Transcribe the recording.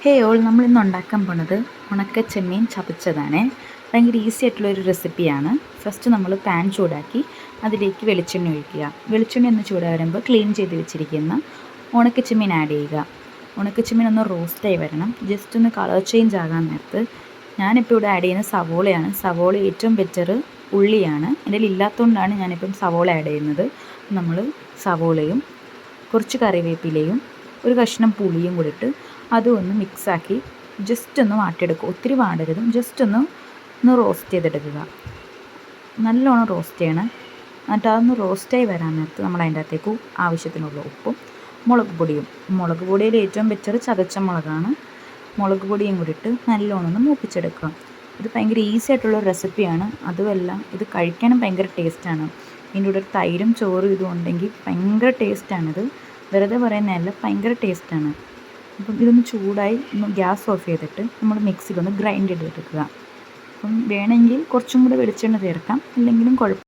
ഹേ all, നമ്മളിന്ന് ഉണ്ടാക്കാൻ പോണത് ഉണക്ക ചെമ്മീൻ ചതച്ചതാണ്. ഭയങ്കര ഈസി ആയിട്ടുള്ളൊരു റെസിപ്പിയാണ്. ഫസ്റ്റ് നമ്മൾ പാൻ ചൂടാക്കി അതിലേക്ക് വെളിച്ചെണ്ണ ഒഴിക്കുക. വെളിച്ചെണ്ണ ഒന്ന് ചൂടായി വരുമ്പോൾ ക്ലീൻ ചെയ്ത് വെച്ചിരിക്കുന്ന ഉണക്ക ചെമ്മീൻ ആഡ് ചെയ്യുക. ഉണക്ക ചെമ്മീൻ ഒന്ന് റോസ്റ്റായി വരണം. ജസ്റ്റ് ഒന്ന് കളർ ചേഞ്ച് ആകാൻ നേരത്ത് ഞാനിപ്പോൾ ഇവിടെ ആഡ് ചെയ്യുന്ന സവോളയാണ്. സവോള ഏറ്റവും ബെറ്റർ ഉള്ളിയാണ്. എൻ്റെ കയ്യിൽ ഇല്ലാത്തതുകൊണ്ടാണ് ഞാനിപ്പം സവോള ആഡ് ചെയ്യുന്നത്. നമ്മൾ സവോളയും കുറച്ച് കറിവേപ്പിലയും ഒരു കഷ്ണം പുളിയും കൂടി ഇട്ട് അതും ഒന്ന് മിക്സാക്കി ജസ്റ്റ് ഒന്ന് വാട്ടിയെടുക്കുക. ഒത്തിരി വാടരുത്, ജസ്റ്റ് ഒന്ന് റോസ്റ്റ് ചെയ്തെടുക്കുക. നല്ലോണം റോസ്റ്റ് ചെയ്യണം. എന്നിട്ട് അതൊന്ന് റോസ്റ്റായി വരാൻ നേരത്ത് നമ്മൾ അതിൻ്റെ അകത്തേക്ക് ആവശ്യത്തിനുള്ള ഉപ്പും മുളക് പൊടിയിൽ ഏറ്റവും ബെറ്റർ ചതച്ച മുളകാണ്. മുളക് പൊടിയും കൂടി ഇട്ട് നല്ലോണം ഒന്ന് മൂപ്പിച്ചെടുക്കുക. ഇത് ഭയങ്കര ഈസി ആയിട്ടുള്ളൊരു റെസിപ്പിയാണ്. അതുമല്ല ഇത് കഴിക്കാനും ഭയങ്കര ടേസ്റ്റാണ്. ഇതിൻ്റെ കൂടെ ഒരു തൈരും ചോറും ഇതും ഉണ്ടെങ്കിൽ ഭയങ്കര ടേസ്റ്റാണിത്. വെറുതെ പറയുന്നതല്ല, ഭയങ്കര ടേസ്റ്റാണ്. അപ്പം ഇതൊന്ന് ചൂടായി ഒന്ന് ഗ്യാസ് ഓഫ് ചെയ്തിട്ട് നമ്മൾ മിക്സിയിലൊന്ന് ഗ്രൈൻഡ് ചെയ്തെടുക്കുക. അപ്പം വേണമെങ്കിൽ കുറച്ചും കൂടെ വെളിച്ചെണ്ണ ചേർക്കാം, ഇല്ലെങ്കിലും കുഴപ്പം.